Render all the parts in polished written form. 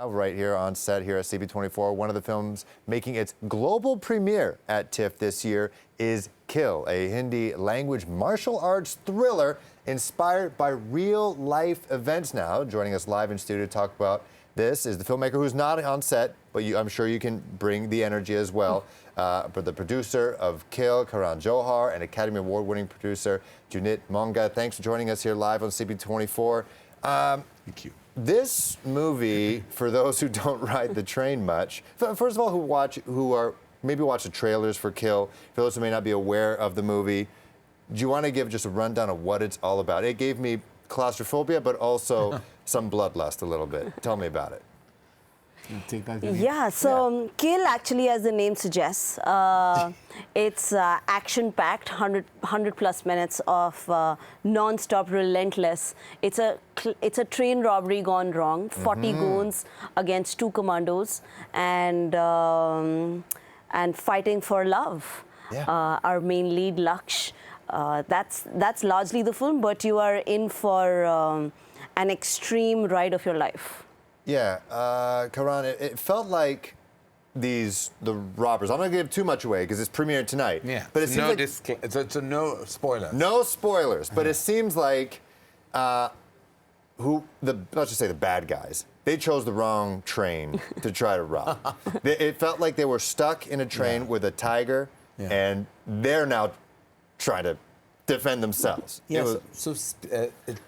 Right here on set here at CB24, one of the films making its global premiere at TIFF this year is Kill, a Hindi language martial arts thriller inspired by real life events. Now, joining us live in studio to talk about this is the filmmaker who's not on set, but I'm sure you can bring the energy as well. But the producer of Kill, Karan Johar, and Academy Award-winning producer Guneet Monga. Thanks for joining us here live on CB24. Thank you. This movie, for those who don't ride the train much, first of all, who maybe watch the trailers for Kill, for those who may not be aware of the movie, do you want to give just a rundown of what it's all about? It gave me claustrophobia, but also some bloodlust a little bit. Tell me about it. Take that, yeah, so Kill, actually, as the name suggests, it's action-packed, 100 plus minutes of non-stop, relentless. It's a train robbery gone wrong. 40 goons against 2 commandos, and fighting for love. Yeah. Our main lead, Laksh. That's largely the film, but you are in for an extreme ride of your life. Yeah, Karan, it felt like the robbers. I'm not going to give too much away because it's premiering tonight. Yeah, but it seems it's a no spoilers. No spoilers, but it seems like let's just say the bad guys. They chose the wrong train to try to rob. It felt like they were stuck in a train with a tiger, and they're now trying to defend themselves. Yes. So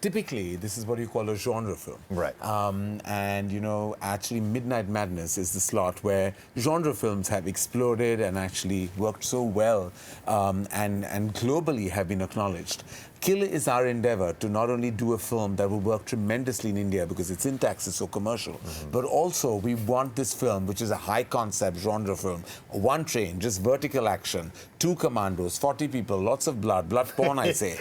typically, this is what you call a genre film. Right. And, you know, actually Midnight Madness is the slot where genre films have exploded and actually worked so well and globally have been acknowledged. Kill is our endeavor to not only do a film that will work tremendously in India because its syntax is so commercial, but also we want this film, which is a high concept genre film, one train, just vertical action, 2 commandos, 40 people, lots of blood porn, I say.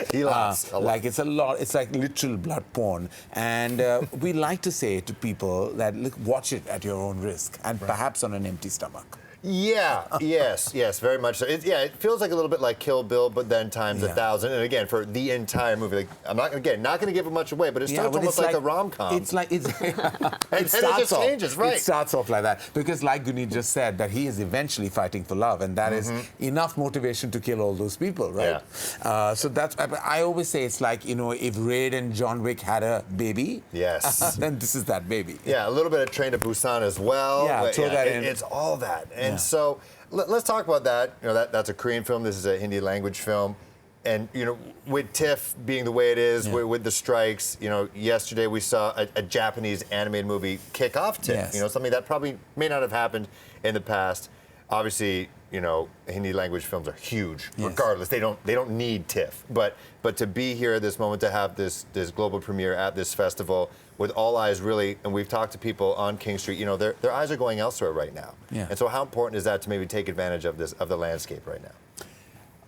Like it's a lot, it's like literal blood porn. And we like to say to people that, look, watch it at your own risk and perhaps on an empty stomach. Yeah, yes, very much so. It feels like a little bit like Kill Bill, but then times 1,000. And again, for the entire movie, like, I'm not going to give it much away, but it starts almost like a rom-com. It's like it just changes, right? It starts off like that because, like Guneet just said, that he is eventually fighting for love, and that is enough motivation to kill all those people, right? Yeah. So that's. I always say it's like, you know, if Raid and John Wick had a baby, then this is that baby. Yeah, a little bit of Train to Busan as well. Yeah, throw that in. It's all that. And so let's talk about that. You know, that's a Korean film. This is a Hindi language film. And, you know, with TIFF being the way it is, with the strikes, you know, yesterday we saw a Japanese animated movie kick off TIFF. You know, something that probably may not have happened in the past. Obviously, you know, Hindi language films are huge, regardless. They don't need TIFF. But to be here at this moment, to have this global premiere at this festival, with all eyes really, and we've talked to people on King Street, you know, their eyes are going elsewhere right now. Yeah. And so how important is that to maybe take advantage of the landscape right now?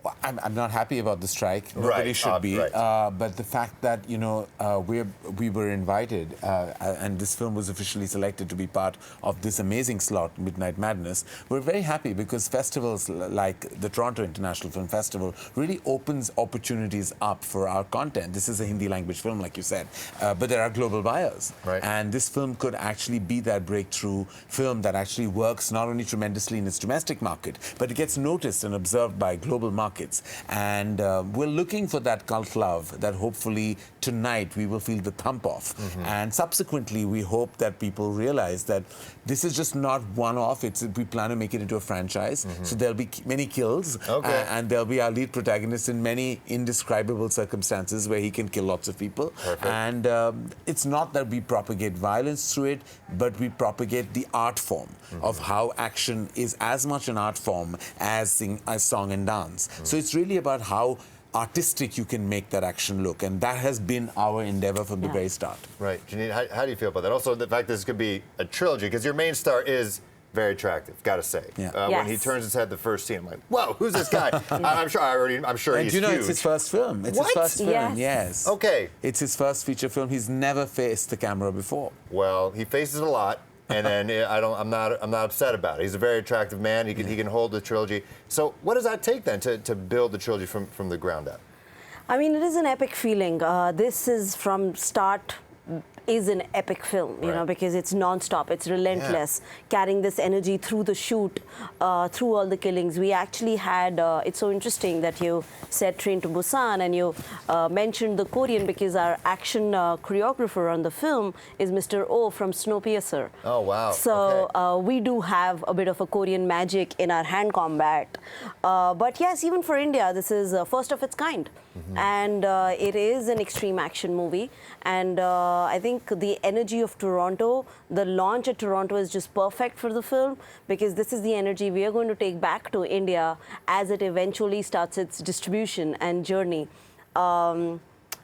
Well, I'm not happy about the strike. Nobody should be. But the fact that, you know, we were invited and this film was officially selected to be part of this amazing slot, Midnight Madness, we're very happy because festivals like the Toronto International Film Festival really opens opportunities up for our content. This is a Hindi language film, like you said, but there are global buyers. Right. And this film could actually be that breakthrough film that actually works not only tremendously in its domestic market, but it gets noticed and observed by global markets. And we're looking for that cult love that hopefully tonight we will feel the thump of. And subsequently, we hope that people realize that this is just not one-off. We plan to make it into a franchise. So there'll be many kills. And there'll be our lead protagonist in many indescribable circumstances where he can kill lots of people. And it's not that we propagate violence through it, but we propagate the art form of how action is as much an art form as song and dance. So it's really about how artistic you can make that action look, and that has been our endeavor from the very start. Right. Guneet, how do you feel about that? Also, the fact that this could be a trilogy, because your main star is very attractive, gotta say. When he turns his head the first scene, I'm like, whoa, who's this guy? I'm sure he's huge. Huge. It's his first film. It's his first film, yes. Okay. It's his first feature film. He's never faced the camera before. Well, he faces it a lot. And then I'm not upset about it. He's a very attractive man. He can hold the trilogy. So what does that take then to build the trilogy from the ground up? I mean, it is an epic feeling. This is from start is an epic film, you know, because it's non-stop, it's relentless, carrying this energy through the shoot, through all the killings. We actually had, it's so interesting that you said Train to Busan and you mentioned the Korean, because our action choreographer on the film is Mr. Oh from Snowpiercer. Oh, wow. So we do have a bit of a Korean magic in our hand combat. But yes, even for India, this is first of its kind. And it is an extreme action movie. And I think the energy of Toronto, the launch at Toronto is just perfect for the film, because this is the energy we are going to take back to India as it eventually starts its distribution and journey.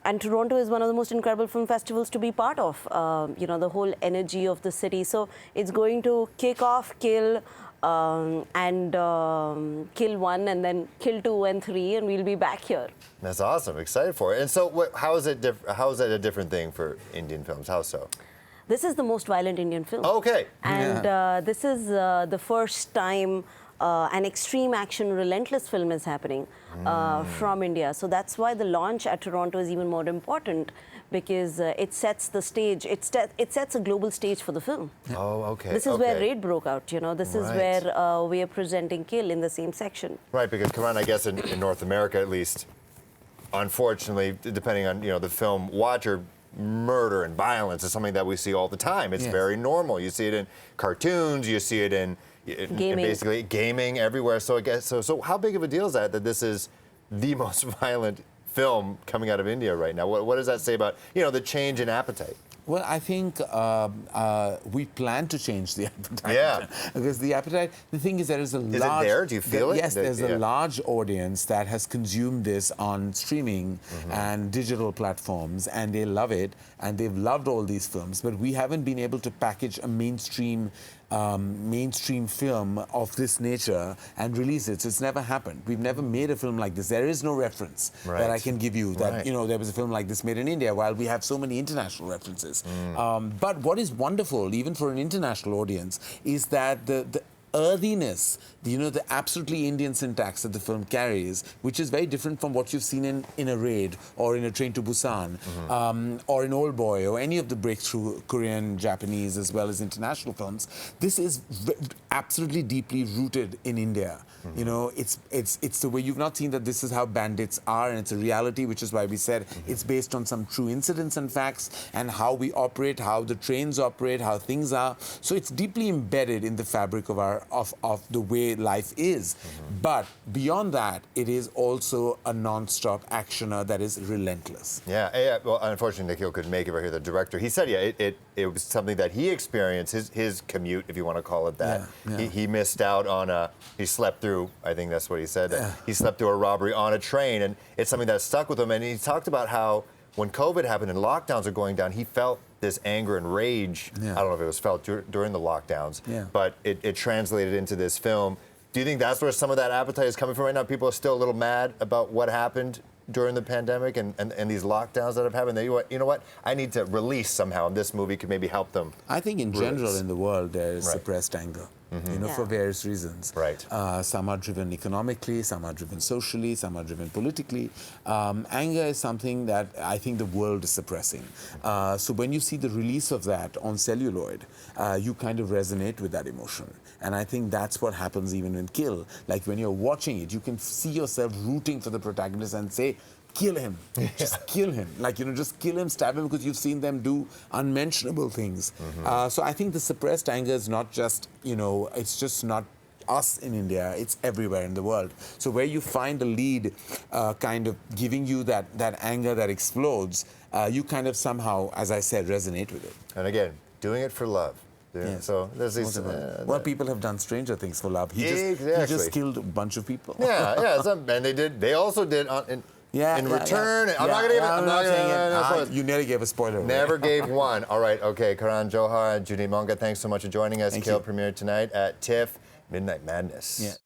And Toronto is one of the most incredible film festivals to be part of, you know, the whole energy of the city. So it's going to kick off, kill, and kill 1 and then kill 2 and 3, and we'll be back here. That's awesome. Excited for it. And so how is it a different thing for Indian films? How so? This is the most violent Indian film. Okay. And this is the first time an extreme action, relentless film is happening from India. So that's why the launch at Toronto is even more important, because it sets the stage. It sets a global stage for the film. Oh, okay. This is where Raid broke out. You know, this is where we are presenting Kill in the same section. Right, because Karan, I guess in North America at least, unfortunately, depending on the film watcher, murder and violence is something that we see all the time. It's very normal. You see it in cartoons. You see it in basically gaming everywhere. So I guess so how big of a deal is that this is the most violent film coming out of India right now? What does that say about the change in appetite? Well, I think we plan to change the appetite. Yeah. Because the appetite, the thing is, there is a large... Is it there? Do you feel it? Yes, there's a large audience that has consumed this on streaming and digital platforms, and they love it, and they've loved all these films, but we haven't been able to package a mainstream film of this nature and release it. So it's never happened. We've never made a film like this. There is no reference that I can give you that, there was a film like this made in India, while we have so many international references. But what is wonderful, even for an international audience, is that the earthiness, the absolutely Indian syntax that the film carries, which is very different from what you've seen in a Raid or in a Train to Busan or in Old Boy or any of the breakthrough Korean, Japanese, as well as international films. This is absolutely deeply rooted in India. It's the way you've not seen that this is how bandits are, and it's a reality, which is why we said it's based on some true incidents and facts and how we operate, how the trains operate, how things are. So it's deeply embedded in the fabric of of the way life is. But beyond that, it is also a non-stop actioner that is relentless. Yeah. Well, unfortunately, Nikhil couldn't make it right here, the director. He said, it was something that he experienced, his commute, if you want to call it that. He missed out on he slept through, I think that's what he said, he slept through a robbery on a train, and it's something that stuck with him. And he talked about how when COVID happened and lockdowns are going down, he felt this anger and rage. I don't know if it was felt during the lockdowns, but it translated into this film. Do you think that's where some of that appetite is coming from right now? People are still a little mad about what happened during the pandemic and these lockdowns that have happened. You know what? I need to release somehow, and this movie could maybe help them. I think in general in the world there is suppressed anger. For various reasons. Right. Some are driven economically, some are driven socially, some are driven politically. Anger is something that I think the world is suppressing. So when you see the release of that on celluloid, you kind of resonate with that emotion. And I think that's what happens even in Kill. Like when you're watching it, you can see yourself rooting for the protagonist and say, kill him. Just kill him. Just kill him, stab him, because you've seen them do unmentionable things. So I think the suppressed anger is not just, it's just not us in India, it's everywhere in the world. So where you find a lead kind of giving you that anger that explodes, you kind of somehow, as I said, resonate with it. And again, doing it for love. So there's these. Well, people have done stranger things for love. He just killed a bunch of people. And they also did in return. I'm not gonna give it. You nearly gave a spoiler. Never gave one. All right. Okay. Karan Johar and Guneet Monga, thanks so much for joining us. Kill premiered tonight at TIFF. Midnight Madness.